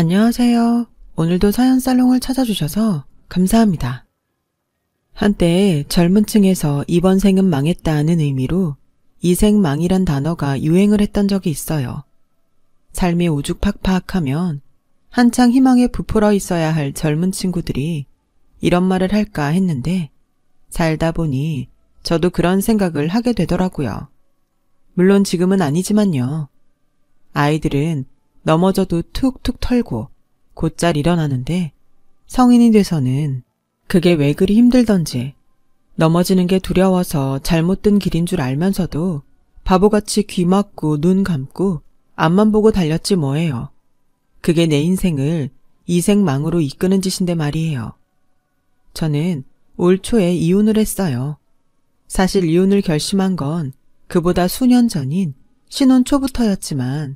안녕하세요. 오늘도 사연살롱을 찾아주셔서 감사합니다. 한때 젊은 층에서 이번 생은 망했다는 의미로 이생망이란 단어가 유행을 했던 적이 있어요. 삶이 오죽팍팍하면 한창 희망에 부풀어 있어야 할 젊은 친구들이 이런 말을 할까 했는데 살다 보니 저도 그런 생각을 하게 되더라고요. 물론 지금은 아니지만요. 아이들은 넘어져도 툭툭 털고 곧잘 일어나는데 성인이 돼서는 그게 왜 그리 힘들던지 넘어지는 게 두려워서 잘못 든 길인 줄 알면서도 바보같이 귀 막고 눈 감고 앞만 보고 달렸지 뭐예요. 그게 내 인생을 이생망으로 이끄는 짓인데 말이에요. 저는 올 초에 이혼을 했어요. 사실 이혼을 결심한 건 그보다 수년 전인 신혼 초부터였지만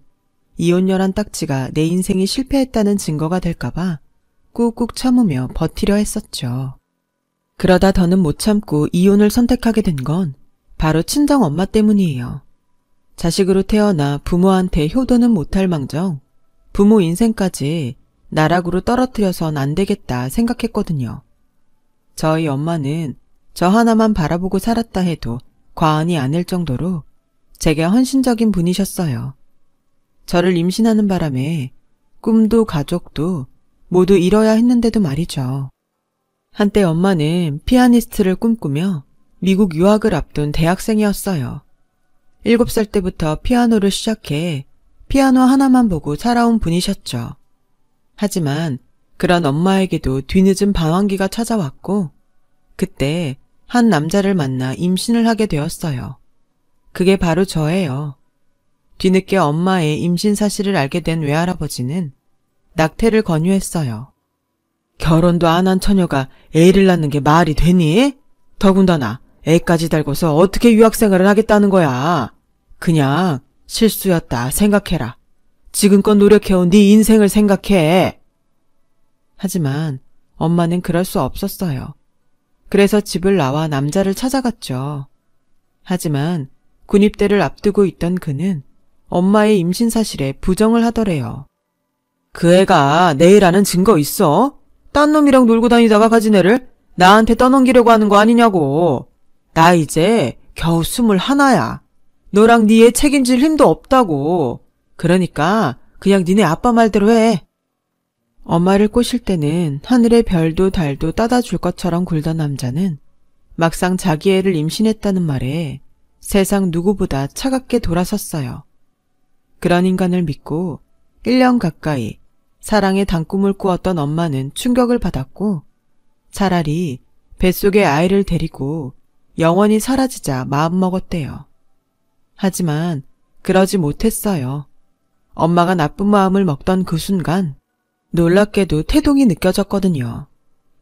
이혼녀란 딱지가 내 인생이 실패했다는 증거가 될까봐 꾹꾹 참으며 버티려 했었죠. 그러다 더는 못 참고 이혼을 선택하게 된 건 바로 친정엄마 때문이에요. 자식으로 태어나 부모한테 효도는 못할 망정 부모 인생까지 나락으로 떨어뜨려선 안 되겠다 생각했거든요. 저희 엄마는 저 하나만 바라보고 살았다 해도 과언이 아닐 정도로 제게 헌신적인 분이셨어요. 저를 임신하는 바람에 꿈도 가족도 모두 잃어야 했는데도 말이죠. 한때 엄마는 피아니스트를 꿈꾸며 미국 유학을 앞둔 대학생이었어요. 7살 때부터 피아노를 시작해 피아노 하나만 보고 살아온 분이셨죠. 하지만 그런 엄마에게도 뒤늦은 방황기가 찾아왔고 그때 한 남자를 만나 임신을 하게 되었어요. 그게 바로 저예요. 뒤늦게 엄마의 임신 사실을 알게 된 외할아버지는 낙태를 권유했어요. 결혼도 안 한 처녀가 애를 낳는 게 말이 되니? 더군다나 애까지 달고서 어떻게 유학생활을 하겠다는 거야. 그냥 실수였다 생각해라. 지금껏 노력해온 네 인생을 생각해. 하지만 엄마는 그럴 수 없었어요. 그래서 집을 나와 남자를 찾아갔죠. 하지만 군입대를 앞두고 있던 그는 엄마의 임신 사실에 부정을 하더래요. 그 애가 내 애라는 증거 있어? 딴 놈이랑 놀고 다니다가 가진 애를 나한테 떠넘기려고 하는 거 아니냐고. 나 이제 겨우 21야. 너랑 네 애 책임질 힘도 없다고. 그러니까 그냥 니네 아빠 말대로 해. 엄마를 꼬실 때는 하늘의 별도 달도 따다 줄 것처럼 굴던 남자는 막상 자기 애를 임신했다는 말에 세상 누구보다 차갑게 돌아섰어요. 그런 인간을 믿고 1년 가까이 사랑의 단꿈을 꾸었던 엄마는 충격을 받았고 차라리 뱃속에 아이를 데리고 영원히 사라지자 마음먹었대요. 하지만 그러지 못했어요. 엄마가 나쁜 마음을 먹던 그 순간 놀랍게도 태동이 느껴졌거든요.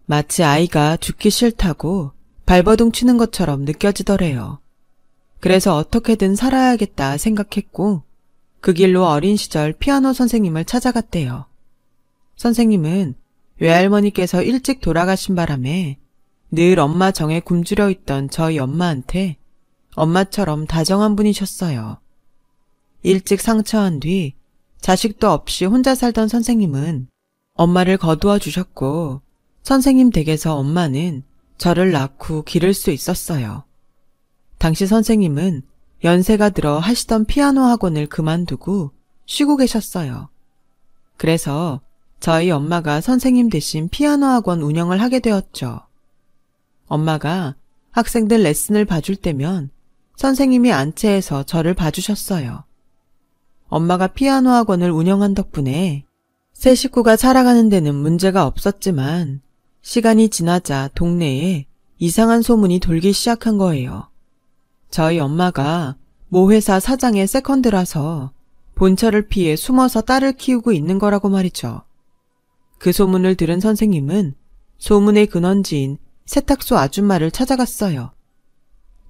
마치 아이가 죽기 싫다고 발버둥 치는 것처럼 느껴지더래요. 그래서 어떻게든 살아야겠다 생각했고 그 길로 어린 시절 피아노 선생님을 찾아갔대요. 선생님은 외할머니께서 일찍 돌아가신 바람에 늘 엄마 정에 굶주려 있던 저희 엄마한테 엄마처럼 다정한 분이셨어요. 일찍 상처한 뒤 자식도 없이 혼자 살던 선생님은 엄마를 거두어 주셨고 선생님 댁에서 엄마는 저를 낳고 기를 수 있었어요. 당시 선생님은 연세가 들어 하시던 피아노 학원을 그만두고 쉬고 계셨어요. 그래서 저희 엄마가 선생님 대신 피아노 학원 운영을 하게 되었죠. 엄마가 학생들 레슨을 봐줄 때면 선생님이 안채해서 저를 봐주셨어요. 엄마가 피아노 학원을 운영한 덕분에 새 식구가 살아가는 데는 문제가 없었지만 시간이 지나자 동네에 이상한 소문이 돌기 시작한 거예요. 저희 엄마가 모 회사 사장의 세컨드라서 본처를 피해 숨어서 딸을 키우고 있는 거라고 말이죠. 그 소문을 들은 선생님은 소문의 근원지인 세탁소 아줌마를 찾아갔어요.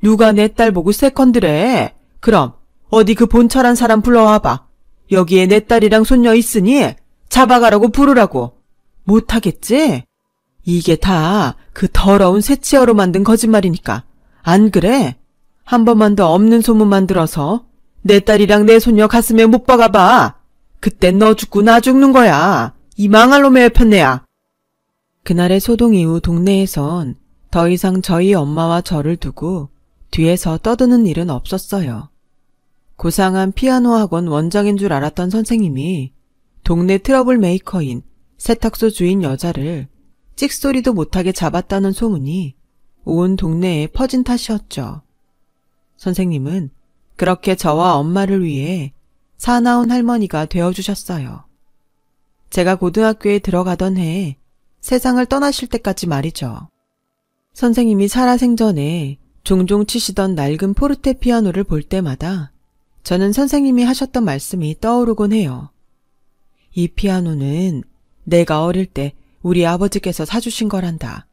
누가 내 딸 보고 세컨드래? 그럼 어디 그 본처란 사람 불러와봐. 여기에 내 딸이랑 손녀 있으니 잡아가라고 부르라고. 못하겠지? 이게 다 그 더러운 새치어로 만든 거짓말이니까. 안 그래? 한 번만 더 없는 소문 만들어서 내 딸이랑 내 손녀 가슴에 못 박아봐. 그땐 너 죽고 나 죽는 거야. 이 망할 놈의 편네야. 그날의 소동 이후 동네에선 더 이상 저희 엄마와 저를 두고 뒤에서 떠드는 일은 없었어요. 고상한 피아노 학원 원장인 줄 알았던 선생님이 동네 트러블 메이커인 세탁소 주인 여자를 찍소리도 못하게 잡았다는 소문이 온 동네에 퍼진 탓이었죠. 선생님은 그렇게 저와 엄마를 위해 사나운 할머니가 되어주셨어요. 제가 고등학교에 들어가던 해에 세상을 떠나실 때까지 말이죠. 선생님이 살아생전에 종종 치시던 낡은 포르테피아노를 볼 때마다 저는 선생님이 하셨던 말씀이 떠오르곤 해요. 이 피아노는 내가 어릴 때 우리 아버지께서 사주신 거란다.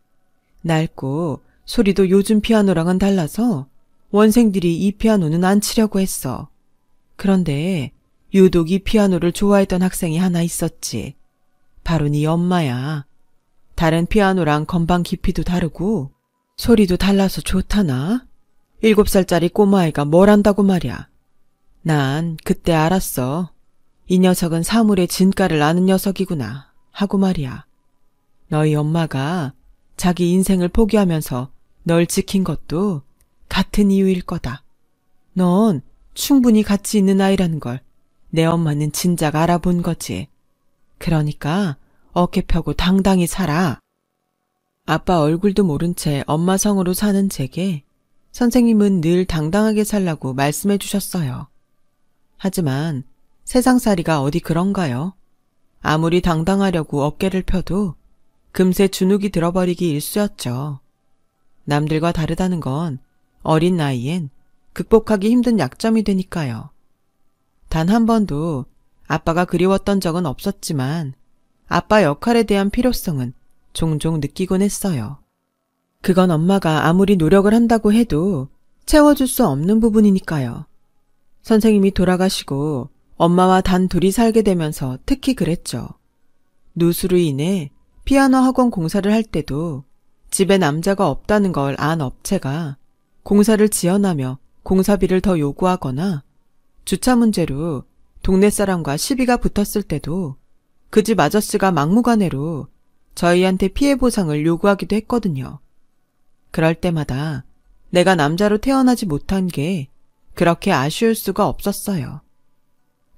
낡고 소리도 요즘 피아노랑은 달라서 원생들이 이 피아노는 안 치려고 했어. 그런데 유독 이 피아노를 좋아했던 학생이 하나 있었지. 바로 네 엄마야. 다른 피아노랑 건반 깊이도 다르고 소리도 달라서 좋다나? 7살짜리 꼬마애가 뭘 안다고 말이야. 난 그때 알았어. 이 녀석은 사물의 진가를 아는 녀석이구나 하고 말이야. 너희 엄마가 자기 인생을 포기하면서 널 지킨 것도 같은 이유일 거다. 넌 충분히 가치 있는 아이라는 걸 내 엄마는 진작 알아본 거지. 그러니까 어깨 펴고 당당히 살아. 아빠 얼굴도 모른 채 엄마 성으로 사는 제게 선생님은 늘 당당하게 살라고 말씀해 주셨어요. 하지만 세상살이가 어디 그런가요? 아무리 당당하려고 어깨를 펴도 금세 주눅이 들어버리기 일쑤였죠. 남들과 다르다는 건 어린 나이엔 극복하기 힘든 약점이 되니까요. 단 한 번도 아빠가 그리웠던 적은 없었지만 아빠 역할에 대한 필요성은 종종 느끼곤 했어요. 그건 엄마가 아무리 노력을 한다고 해도 채워줄 수 없는 부분이니까요. 선생님이 돌아가시고 엄마와 단 둘이 살게 되면서 특히 그랬죠. 누수로 인해 피아노 학원 공사를 할 때도 집에 남자가 없다는 걸 안 업체가 공사를 지연하며 공사비를 더 요구하거나 주차 문제로 동네 사람과 시비가 붙었을 때도 그 집 아저씨가 막무가내로 저희한테 피해 보상을 요구하기도 했거든요. 그럴 때마다 내가 남자로 태어나지 못한 게 그렇게 아쉬울 수가 없었어요.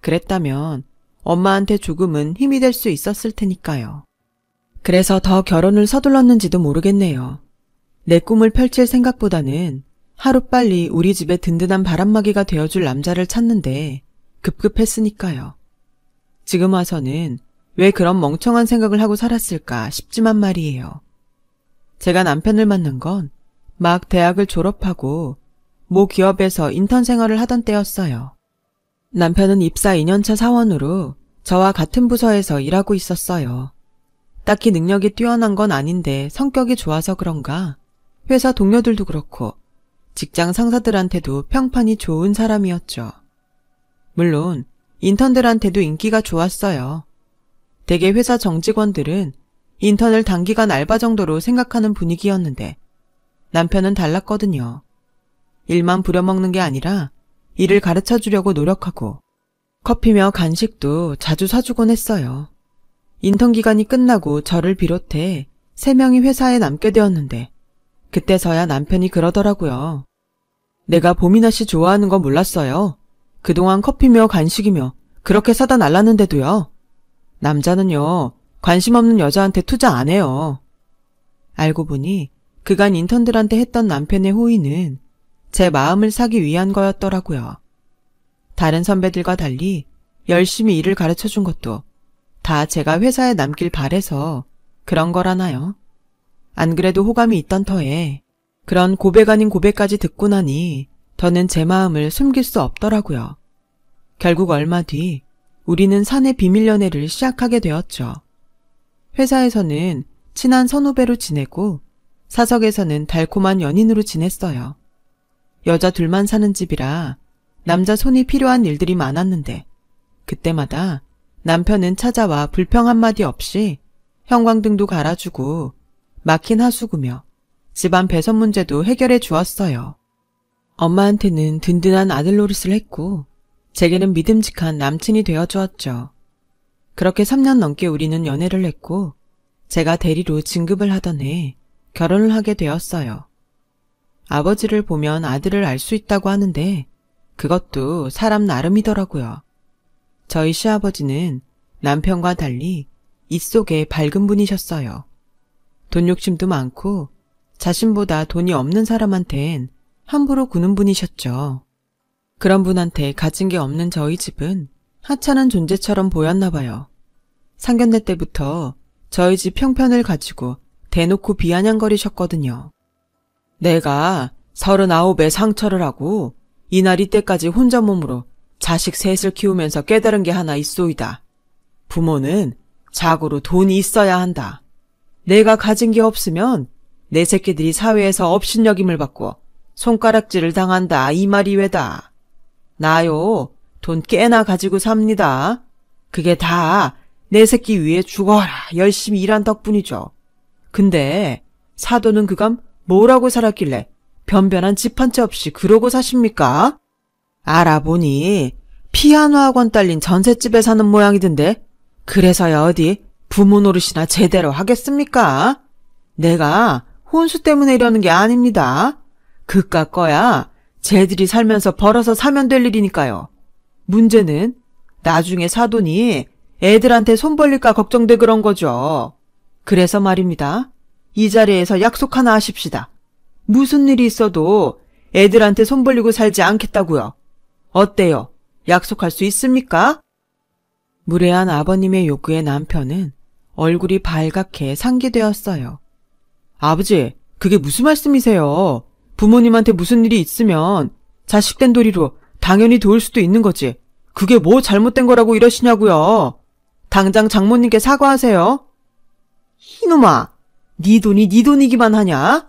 그랬다면 엄마한테 조금은 힘이 될 수 있었을 테니까요. 그래서 더 결혼을 서둘렀는지도 모르겠네요. 내 꿈을 펼칠 생각보다는 하루빨리 우리 집에 든든한 바람막이가 되어줄 남자를 찾는데 급급했으니까요. 지금 와서는 왜 그런 멍청한 생각을 하고 살았을까 싶지만 말이에요. 제가 남편을 만난 건 막 대학을 졸업하고 모 기업에서 인턴 생활을 하던 때였어요. 남편은 입사 2년차 사원으로 저와 같은 부서에서 일하고 있었어요. 딱히 능력이 뛰어난 건 아닌데 성격이 좋아서 그런가 회사 동료들도 그렇고 직장 상사들한테도 평판이 좋은 사람이었죠. 물론 인턴들한테도 인기가 좋았어요. 대개 회사 정직원들은 인턴을 단기간 알바 정도로 생각하는 분위기였는데 남편은 달랐거든요. 일만 부려먹는 게 아니라 일을 가르쳐주려고 노력하고 커피며 간식도 자주 사주곤 했어요. 인턴 기간이 끝나고 저를 비롯해 3명이 회사에 남게 되었는데 그때서야 남편이 그러더라고요. 내가 보미나 씨 좋아하는 거 몰랐어요. 그동안 커피며 간식이며 그렇게 사다 날랐는데도요. 남자는요, 관심 없는 여자한테 투자 안 해요. 알고 보니 그간 인턴들한테 했던 남편의 호의는 제 마음을 사기 위한 거였더라고요. 다른 선배들과 달리 열심히 일을 가르쳐준 것도 다 제가 회사에 남길 바래서 그런 거라나요? 안 그래도 호감이 있던 터에 그런 고백 아닌 고백까지 듣고 나니 더는 제 마음을 숨길 수 없더라고요. 결국 얼마 뒤 우리는 사내 비밀 연애를 시작하게 되었죠. 회사에서는 친한 선후배로 지내고 사석에서는 달콤한 연인으로 지냈어요. 여자 둘만 사는 집이라 남자 손이 필요한 일들이 많았는데 그때마다 남편은 찾아와 불평 한마디 없이 형광등도 갈아주고 막힌 하수구며 집안 배선 문제도 해결해 주었어요. 엄마한테는 든든한 아들 노릇을 했고 제게는 믿음직한 남친이 되어주었죠. 그렇게 3년 넘게 우리는 연애를 했고 제가 대리로 진급을 하던 해 결혼을 하게 되었어요. 아버지를 보면 아들을 알 수 있다고 하는데 그것도 사람 나름이더라고요. 저희 시아버지는 남편과 달리 입속에 밝은 분이셨어요. 돈 욕심도 많고 자신보다 돈이 없는 사람한텐 함부로 구는 분이셨죠. 그런 분한테 가진 게 없는 저희 집은 하찮은 존재처럼 보였나 봐요. 상견례 때부터 저희 집 형편을 가지고 대놓고 비아냥거리셨거든요. 내가 39에 상처를 하고 이날 이때까지 혼자 몸으로 자식 셋을 키우면서 깨달은 게 하나 있소이다. 부모는 자고로 돈이 있어야 한다. 내가 가진 게 없으면 내 새끼들이 사회에서 업신여김을 받고 손가락질을 당한다 이 말이 왜다. 나요 돈 꽤나 가지고 삽니다. 그게 다 내 새끼 위해 죽어라 열심히 일한 덕분이죠. 근데 사돈은 그감 뭐라고 살았길래 변변한 집 한 채 없이 그러고 사십니까? 알아보니 피아노 학원 딸린 전셋집에 사는 모양이던데 그래서야 어디 부모 노릇이나 제대로 하겠습니까? 내가 혼수 때문에 이러는 게 아닙니다. 그깟 거야 쟤들이 살면서 벌어서 사면 될 일이니까요. 문제는 나중에 사돈이 애들한테 손 벌릴까 걱정돼 그런 거죠. 그래서 말입니다. 이 자리에서 약속 하나 하십시다. 무슨 일이 있어도 애들한테 손 벌리고 살지 않겠다고요. 어때요? 약속할 수 있습니까? 무례한 아버님의 요구에 남편은 얼굴이 발갛게 상기되었어요. 아버지, 그게 무슨 말씀이세요? 부모님한테 무슨 일이 있으면 자식된 도리로 당연히 도울 수도 있는 거지. 그게 뭐 잘못된 거라고 이러시냐고요. 당장 장모님께 사과하세요. 이놈아, 네 돈이 네 돈이기만 하냐?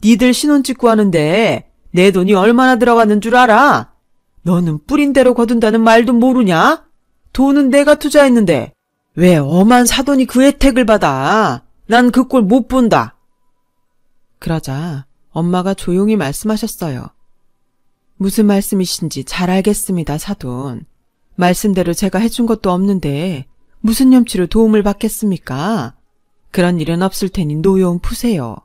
니들 신혼 찍고 하는데 내 돈이 얼마나 들어가는 줄 알아? 너는 뿌린 대로 거둔다는 말도 모르냐? 돈은 내가 투자했는데 왜 엄한 사돈이 그 혜택을 받아? 난 그 꼴 못 본다. 그러자 엄마가 조용히 말씀하셨어요. 무슨 말씀이신지 잘 알겠습니다, 사돈. 말씀대로 제가 해준 것도 없는데 무슨 염치로 도움을 받겠습니까? 그런 일은 없을 테니 노여움 푸세요.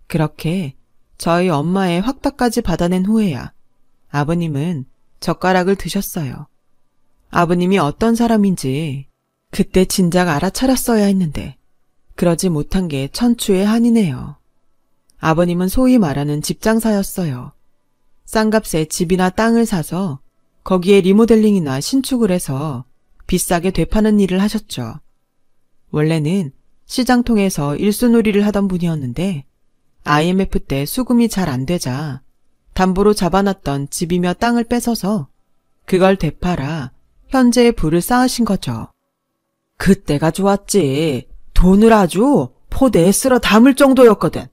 그렇게 저희 엄마의 확답까지 받아낸 후에야 아버님은 젓가락을 드셨어요. 아버님이 어떤 사람인지 그때 진작 알아차렸어야 했는데 그러지 못한 게 천추의 한이네요. 아버님은 소위 말하는 집장사였어요. 싼값에 집이나 땅을 사서 거기에 리모델링이나 신축을 해서 비싸게 되파는 일을 하셨죠. 원래는 시장통에서 일수놀이를 하던 분이었는데 IMF 때 수금이 잘 안 되자 담보로 잡아놨던 집이며 땅을 뺏어서 그걸 되팔아 현재의 부를 쌓으신 거죠. 그때가 좋았지. 돈을 아주 포대에 쓸어 담을 정도였거든.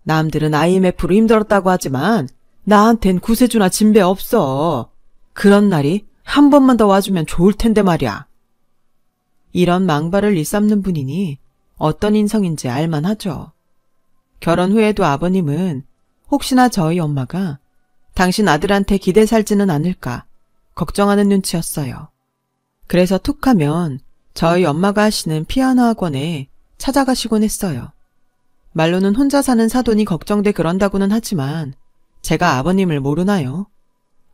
남들은 IMF로 힘들었다고 하지만 나한텐 구세주나 진배 없어. 그런 날이 한 번만 더 와주면 좋을 텐데 말이야. 이런 망발을 일삼는 분이니 어떤 인성인지 알만하죠. 결혼 후에도 아버님은 혹시나 저희 엄마가 당신 아들한테 기대 살지는 않을까 걱정하는 눈치였어요. 그래서 툭하면 저희 엄마가 하시는 피아노 학원에 찾아가시곤 했어요. 말로는 혼자 사는 사돈이 걱정돼 그런다고는 하지만 제가 아버님을 모르나요?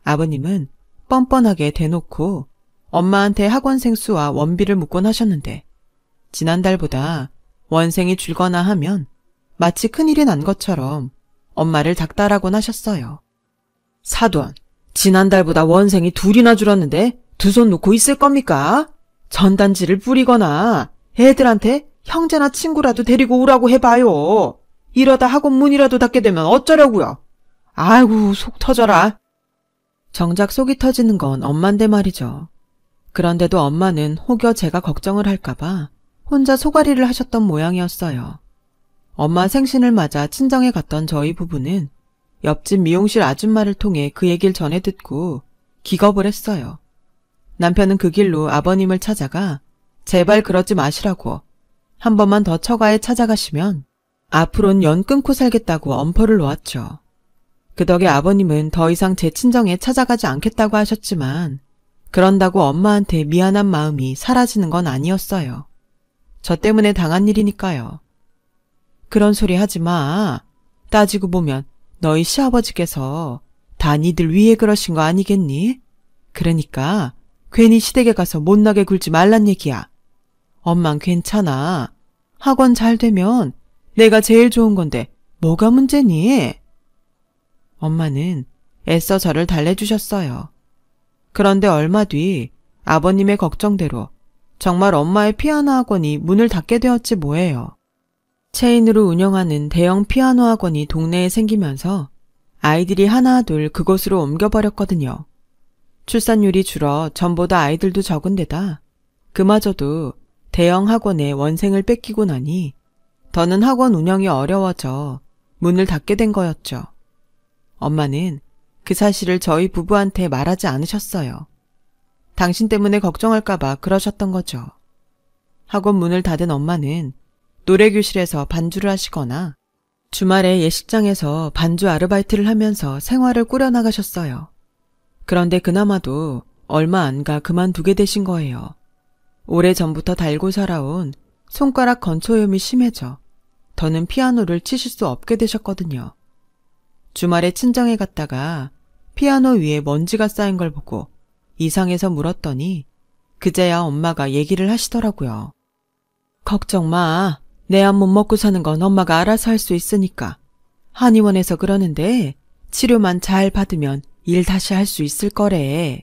아버님은 뻔뻔하게 대놓고 엄마한테 학원생 수와 원비를 묻곤 하셨는데 지난달보다 원생이 줄거나 하면 마치 큰일이 난 것처럼 엄마를 닥달하곤 하셨어요. 사돈, 지난달보다 원생이 둘이나 줄었는데 두 손 놓고 있을 겁니까? 전단지를 뿌리거나 애들한테 형제나 친구라도 데리고 오라고 해봐요. 이러다 학원 문이라도 닫게 되면 어쩌려고요. 아이고 속 터져라. 정작 속이 터지는 건 엄만데 말이죠. 그런데도 엄마는 혹여 제가 걱정을 할까봐 혼자 소가리를 하셨던 모양이었어요. 엄마 생신을 맞아 친정에 갔던 저희 부부는 옆집 미용실 아줌마를 통해 그 얘기를 전해 듣고 기겁을 했어요. 남편은 그 길로 아버님을 찾아가 제발 그러지 마시라고 한 번만 더 처가에 찾아가시면 앞으로는 연 끊고 살겠다고 엄포를 놓았죠. 그 덕에 아버님은 더 이상 제 친정에 찾아가지 않겠다고 하셨지만 그런다고 엄마한테 미안한 마음이 사라지는 건 아니었어요. 저 때문에 당한 일이니까요. 그런 소리 하지 마. 따지고 보면 너희 시아버지께서 다 니들 위해 그러신 거 아니겠니? 그러니까 괜히 시댁에 가서 못나게 굴지 말란 얘기야. 엄만 괜찮아. 학원 잘 되면 내가 제일 좋은 건데 뭐가 문제니? 엄마는 애써 저를 달래주셨어요. 그런데 얼마 뒤 아버님의 걱정대로 정말 엄마의 피아노 학원이 문을 닫게 되었지 뭐예요. 체인으로 운영하는 대형 피아노 학원이 동네에 생기면서 아이들이 하나둘 그곳으로 옮겨버렸거든요. 출산율이 줄어 전보다 아이들도 적은 데다 그마저도 대형 학원에 원생을 뺏기고 나니 더는 학원 운영이 어려워져 문을 닫게 된 거였죠. 엄마는 그 사실을 저희 부부한테 말하지 않으셨어요. 당신 때문에 걱정할까봐 그러셨던 거죠. 학원 문을 닫은 엄마는 노래교실에서 반주를 하시거나 주말에 예식장에서 반주 아르바이트를 하면서 생활을 꾸려나가셨어요. 그런데 그나마도 얼마 안 가 그만두게 되신 거예요. 오래전부터 달고 살아온 손가락 건초염이 심해져 더는 피아노를 치실 수 없게 되셨거든요. 주말에 친정에 갔다가 피아노 위에 먼지가 쌓인 걸 보고 이상해서 물었더니 그제야 엄마가 얘기를 하시더라고요. 걱정 마. 내 안 못 먹고 사는 건 엄마가 알아서 할 수 있으니까. 한의원에서 그러는데 치료만 잘 받으면 일 다시 할 수 있을 거래.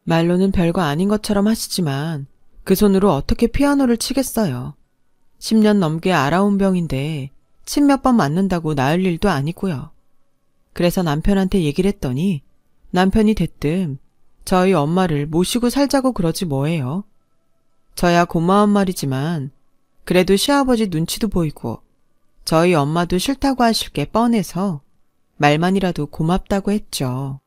말로는 별거 아닌 것처럼 하시지만 그 손으로 어떻게 피아노를 치겠어요. 10년 넘게 알아온 병인데 침 몇 번 맞는다고 나을 일도 아니고요. 그래서 남편한테 얘기를 했더니 남편이 대뜸 저희 엄마를 모시고 살자고 그러지 뭐예요. 저야 고마운 말이지만 그래도 시아버지 눈치도 보이고 저희 엄마도 싫다고 하실 게 뻔해서 말만이라도 고맙다고 했죠.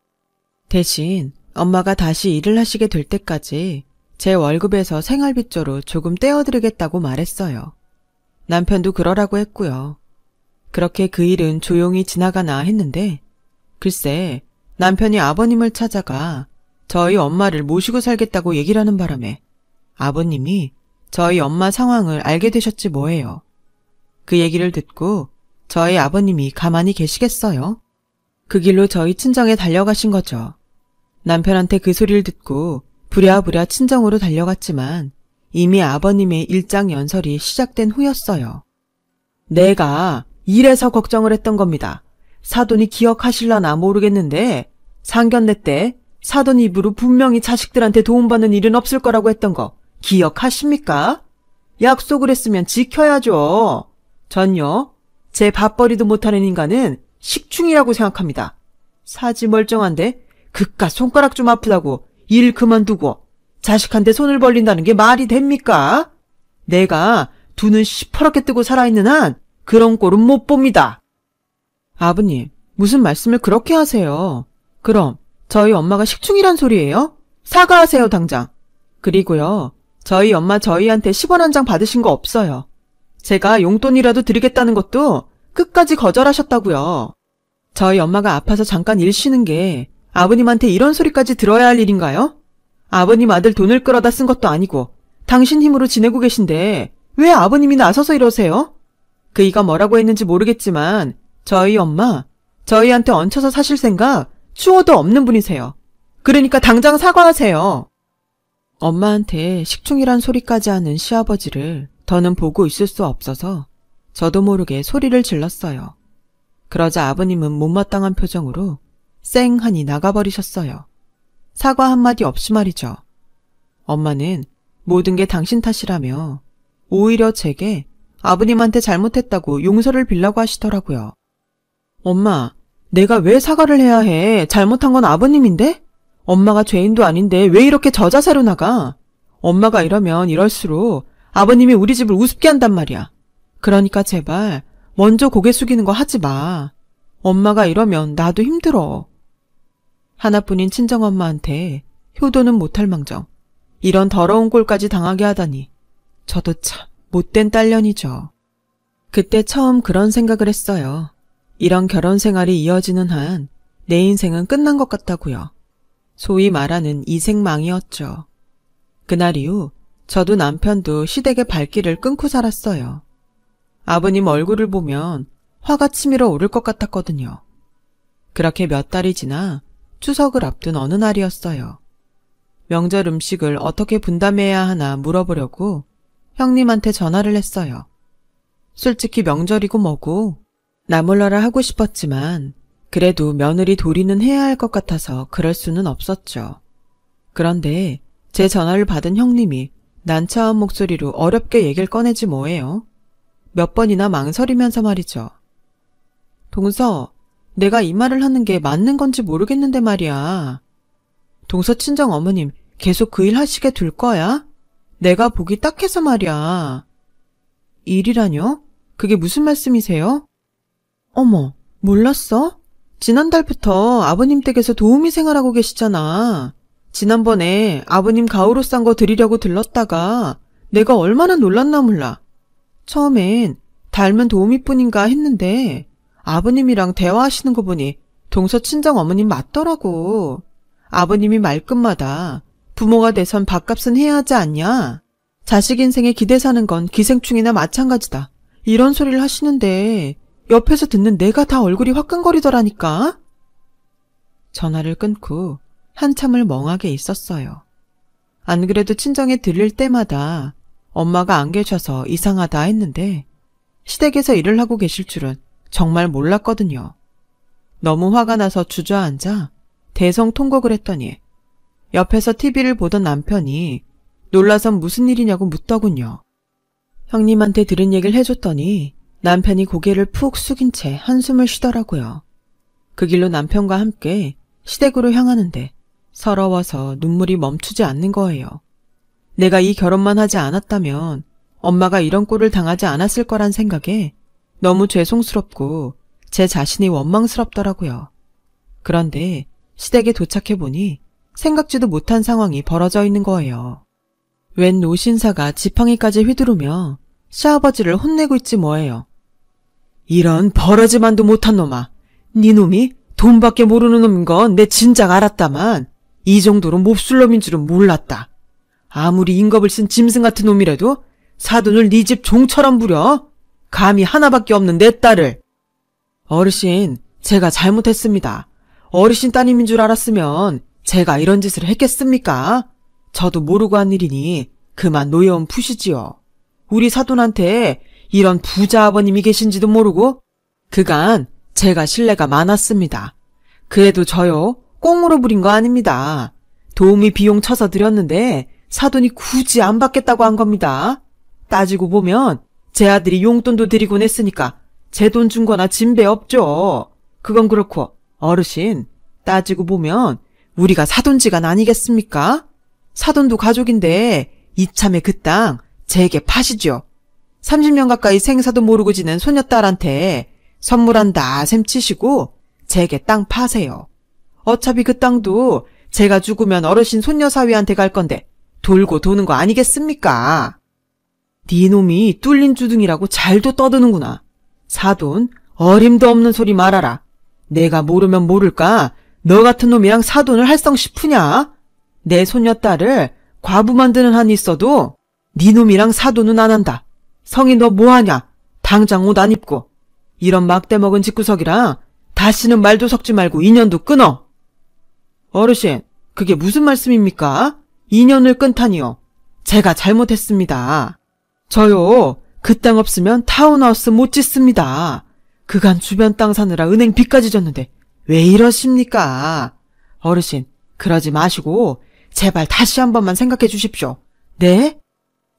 대신 엄마가 다시 일을 하시게 될 때까지 제 월급에서 생활비조로 조금 떼어드리겠다고 말했어요. 남편도 그러라고 했고요. 그렇게 그 일은 조용히 지나가나 했는데 글쎄 남편이 아버님을 찾아가 저희 엄마를 모시고 살겠다고 얘기를 하는 바람에 아버님이 저희 엄마 상황을 알게 되셨지 뭐예요. 그 얘기를 듣고 저희 아버님이 가만히 계시겠어요? 그 길로 저희 친정에 달려가신 거죠. 남편한테 그 소리를 듣고 부랴부랴 친정으로 달려갔지만 이미 아버님의 일장연설이 시작된 후였어요. 내가 이래서 걱정을 했던 겁니다. 사돈이 기억하실라나 모르겠는데 상견례 때 사돈 입으로 분명히 자식들한테 도움받는 일은 없을 거라고 했던 거 기억하십니까? 약속을 했으면 지켜야죠. 전요, 제 밥벌이도 못하는 인간은 식충이라고 생각합니다. 사지 멀쩡한데 그깟 손가락 좀 아프다고 일 그만두고 자식한테 손을 벌린다는 게 말이 됩니까? 내가 두 눈 시퍼렇게 뜨고 살아있는 한 그런 꼴은 못 봅니다. 아버님, 무슨 말씀을 그렇게 하세요? 그럼 저희 엄마가 식충이란 소리예요? 사과하세요, 당장. 그리고요, 저희 엄마 저희한테 10원 한 장 받으신 거 없어요. 제가 용돈이라도 드리겠다는 것도 끝까지 거절하셨다고요. 저희 엄마가 아파서 잠깐 일 쉬는 게 아버님한테 이런 소리까지 들어야 할 일인가요? 아버님 아들 돈을 끌어다 쓴 것도 아니고 당신 힘으로 지내고 계신데 왜 아버님이 나서서 이러세요? 그이가 뭐라고 했는지 모르겠지만 저희 엄마 저희한테 얹혀서 사실 생각 추호도 없는 분이세요. 그러니까 당장 사과하세요. 엄마한테 식충이란 소리까지 하는 시아버지를 더는 보고 있을 수 없어서 저도 모르게 소리를 질렀어요. 그러자 아버님은 못마땅한 표정으로 쌩하니 나가버리셨어요. 사과 한마디 없이 말이죠. 엄마는 모든 게 당신 탓이라며 오히려 제게 아버님한테 잘못했다고 용서를 빌라고 하시더라고요. 엄마, 내가 왜 사과를 해야 해? 잘못한 건 아버님인데? 엄마가 죄인도 아닌데 왜 이렇게 저자세로 나가? 엄마가 이러면 이럴수록 아버님이 우리 집을 우습게 한단 말이야. 그러니까 제발 먼저 고개 숙이는 거 하지 마. 엄마가 이러면 나도 힘들어. 하나뿐인 친정엄마한테 효도는 못할 망정 이런 더러운 꼴까지 당하게 하다니 저도 참 못된 딸년이죠. 그때 처음 그런 생각을 했어요. 이런 결혼 생활이 이어지는 한 내 인생은 끝난 것 같다고요. 소위 말하는 이생망이었죠. 그날 이후 저도 남편도 시댁의 발길을 끊고 살았어요. 아버님 얼굴을 보면 화가 치밀어 오를 것 같았거든요. 그렇게 몇 달이 지나 추석을 앞둔 어느 날이었어요. 명절 음식을 어떻게 분담해야 하나 물어보려고 형님한테 전화를 했어요. 솔직히 명절이고 뭐고 나몰라라 하고 싶었지만 그래도 며느리 도리는 해야 할 것 같아서 그럴 수는 없었죠. 그런데 제 전화를 받은 형님이 난처한 목소리로 어렵게 얘기를 꺼내지 뭐예요. 몇 번이나 망설이면서 말이죠. 동서, 내가 이 말을 하는 게 맞는 건지 모르겠는데 말이야. 동서 친정 어머님 계속 그 일 하시게 둘 거야? 내가 보기 딱해서 말이야. 일이라뇨? 그게 무슨 말씀이세요? 어머, 몰랐어? 지난달부터 아버님 댁에서 도우미 생활하고 계시잖아. 지난번에 아버님 가오로 싼 거 드리려고 들렀다가 내가 얼마나 놀랐나 몰라. 처음엔 닮은 도우미뿐인가 했는데 아버님이랑 대화하시는 거 보니 동서 친정 어머님 맞더라고. 아버님이 말끝마다 부모가 돼선 밥값은 해야 하지 않냐? 자식 인생에 기대 사는 건 기생충이나 마찬가지다. 이런 소리를 하시는데 옆에서 듣는 내가 다 얼굴이 화끈거리더라니까. 전화를 끊고 한참을 멍하게 있었어요. 안 그래도 친정에 들릴 때마다 엄마가 안 계셔서 이상하다 했는데 시댁에서 일을 하고 계실 줄은 정말 몰랐거든요. 너무 화가 나서 주저앉아 대성통곡을 했더니 옆에서 TV를 보던 남편이 놀라선 무슨 일이냐고 묻더군요. 형님한테 들은 얘기를 해줬더니 남편이 고개를 푹 숙인 채 한숨을 쉬더라고요. 그 길로 남편과 함께 시댁으로 향하는데 서러워서 눈물이 멈추지 않는 거예요. 내가 이 결혼만 하지 않았다면 엄마가 이런 꼴을 당하지 않았을 거란 생각에 너무 죄송스럽고 제 자신이 원망스럽더라고요. 그런데 시댁에 도착해보니 생각지도 못한 상황이 벌어져 있는 거예요. 웬 노신사가 지팡이까지 휘두르며 시아버지를 혼내고 있지 뭐예요. 이런 버러지만도 못한 놈아. 네 놈이 돈밖에 모르는 놈인 건 내 진작 알았다만 이 정도로 몹쓸 놈인 줄은 몰랐다. 아무리 인겁을 쓴 짐승 같은 놈이라도 사돈을 네 집 종처럼 부려. 감히 하나밖에 없는 내 딸을. 어르신, 제가 잘못했습니다. 어르신 따님인 줄 알았으면 제가 이런 짓을 했겠습니까? 저도 모르고 한 일이니 그만 노여움 푸시지요. 우리 사돈한테 이런 부자 아버님이 계신지도 모르고 그간 제가 신뢰가 많았습니다. 그래도 저요 꽁으로 부린 거 아닙니다. 도우미 비용 쳐서 드렸는데 사돈이 굳이 안 받겠다고 한 겁니다. 따지고 보면 제 아들이 용돈도 드리고 냈으니까 제 돈 준 거나 진배 없죠. 그건 그렇고 어르신, 따지고 보면 우리가 사돈지간 아니겠습니까? 사돈도 가족인데 이참에 그 땅 제게 파시죠. 30년 가까이 생사도 모르고 지낸 소녀딸한테 선물한다 셈 치시고 제게 땅 파세요. 어차피 그 땅도 제가 죽으면 어르신 손녀사위한테 갈 건데 돌고 도는 거 아니겠습니까? 네 놈이 뚫린 주둥이라고 잘도 떠드는구나. 사돈, 어림도 없는 소리 말아라. 내가 모르면 모를까 너 같은 놈이랑 사돈을 할성 싶으냐? 내 손녀딸을 과부 만드는 한이 있어도 네 놈이랑 사돈은 안 한다. 성이 너 뭐하냐? 당장 옷 안 입고. 이런 막대 먹은 집구석이랑 다시는 말도 섞지 말고 인연도 끊어. 어르신, 그게 무슨 말씀입니까? 인연을 끊다니요. 제가 잘못했습니다. 저요, 그 땅 없으면 타운하우스 못 짓습니다. 그간 주변 땅 사느라 은행 빚까지 졌는데 왜 이러십니까? 어르신, 그러지 마시고 제발 다시 한 번만 생각해 주십시오. 네?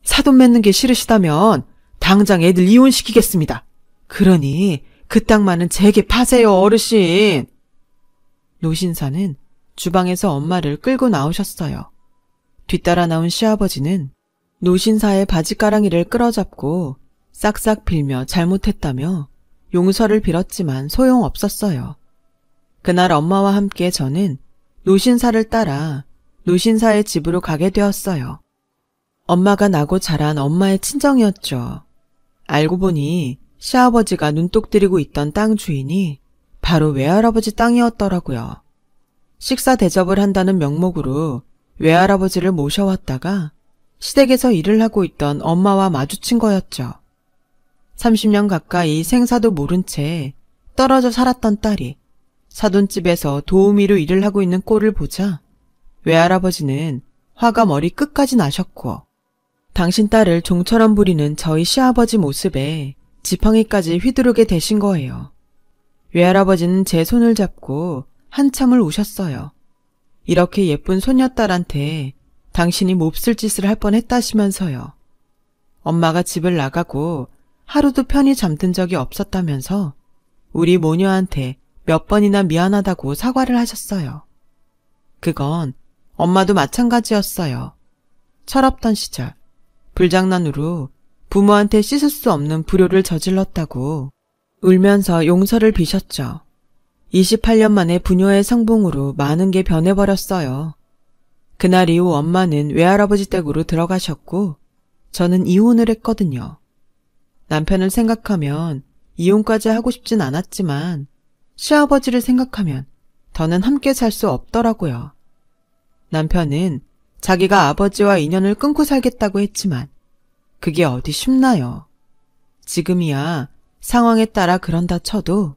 사돈 맺는 게 싫으시다면 당장 애들 이혼시키겠습니다. 그러니 그 땅만은 제게 파세요, 어르신. 노신사는 주방에서 엄마를 끌고 나오셨어요. 뒤따라 나온 시아버지는 노신사의 바지가랑이를 끌어잡고 싹싹 빌며 잘못했다며 용서를 빌었지만 소용없었어요. 그날 엄마와 함께 저는 노신사를 따라 노신사의 집으로 가게 되었어요. 엄마가 나고 자란 엄마의 친정이었죠. 알고 보니 시아버지가 눈독 들이고 있던 땅 주인이 바로 외할아버지 땅이었더라고요. 식사 대접을 한다는 명목으로 외할아버지를 모셔왔다가 시댁에서 일을 하고 있던 엄마와 마주친 거였죠. 30년 가까이 생사도 모른 채 떨어져 살았던 딸이 사돈집에서 도우미로 일을 하고 있는 꼴을 보자 외할아버지는 화가 머리 끝까지 나셨고 당신 딸을 종처럼 부리는 저희 시아버지 모습에 지팡이까지 휘두르게 되신 거예요. 외할아버지는 제 손을 잡고 한참을 우셨어요. 이렇게 예쁜 손녀딸한테 당신이 몹쓸 짓을 할 뻔했다시면서요. 엄마가 집을 나가고 하루도 편히 잠든 적이 없었다면서 우리 모녀한테 몇 번이나 미안하다고 사과를 하셨어요. 그건 엄마도 마찬가지였어요. 철없던 시절 불장난으로 부모한테 씻을 수 없는 불효를 저질렀다고 울면서 용서를 비셨죠. 28년 만에 부녀의 성봉으로 많은 게 변해버렸어요. 그날 이후 엄마는 외할아버지 댁으로 들어가셨고 저는 이혼을 했거든요. 남편을 생각하면 이혼까지 하고 싶진 않았지만 시아버지를 생각하면 더는 함께 살 수 없더라고요. 남편은 자기가 아버지와 인연을 끊고 살겠다고 했지만 그게 어디 쉽나요? 지금이야 상황에 따라 그런다 쳐도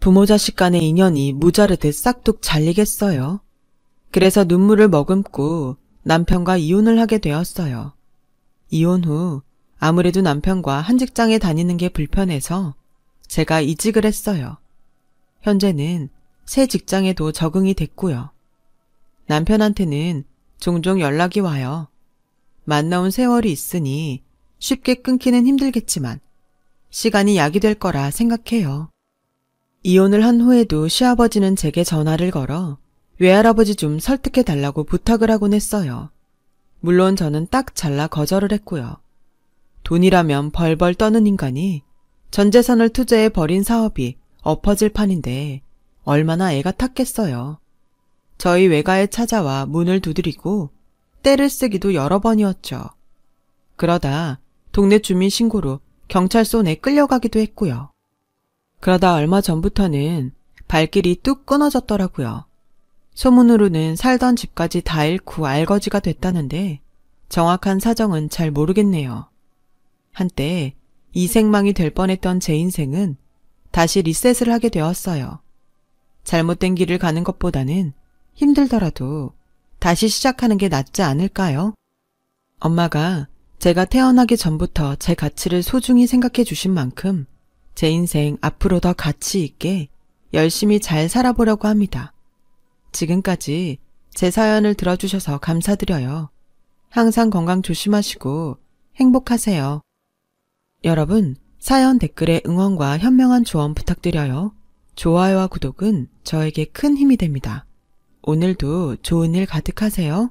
부모 자식 간의 인연이 무자르듯 싹둑 잘리겠어요. 그래서 눈물을 머금고 남편과 이혼을 하게 되었어요. 이혼 후 아무래도 남편과 한 직장에 다니는 게 불편해서 제가 이직을 했어요. 현재는 새 직장에도 적응이 됐고요. 남편한테는 종종 연락이 와요. 만나온 세월이 있으니 쉽게 끊기는 힘들겠지만 시간이 약이 될 거라 생각해요. 이혼을 한 후에도 시아버지는 제게 전화를 걸어 외할아버지 좀 설득해 달라고 부탁을 하곤 했어요. 물론 저는 딱 잘라 거절을 했고요. 돈이라면 벌벌 떠는 인간이 전 재산을 투자해 벌인 사업이 엎어질 판인데 얼마나 애가 탔겠어요. 저희 외가에 찾아와 문을 두드리고 떼를 쓰기도 여러 번이었죠. 그러다 동네 주민 신고로 경찰서에 끌려가기도 했고요. 그러다 얼마 전부터는 발길이 뚝 끊어졌더라고요. 소문으로는 살던 집까지 다 잃고 알거지가 됐다는데 정확한 사정은 잘 모르겠네요. 한때 이생망이 될 뻔했던 제 인생은 다시 리셋을 하게 되었어요. 잘못된 길을 가는 것보다는 힘들더라도 다시 시작하는 게 낫지 않을까요? 엄마가 제가 태어나기 전부터 제 가치를 소중히 생각해 주신 만큼 제 인생 앞으로 더 가치 있게 열심히 잘 살아보려고 합니다. 지금까지 제 사연을 들어주셔서 감사드려요. 항상 건강 조심하시고 행복하세요. 여러분, 사연 댓글에 응원과 현명한 조언 부탁드려요. 좋아요와 구독은 저에게 큰 힘이 됩니다. 오늘도 좋은 일 가득하세요.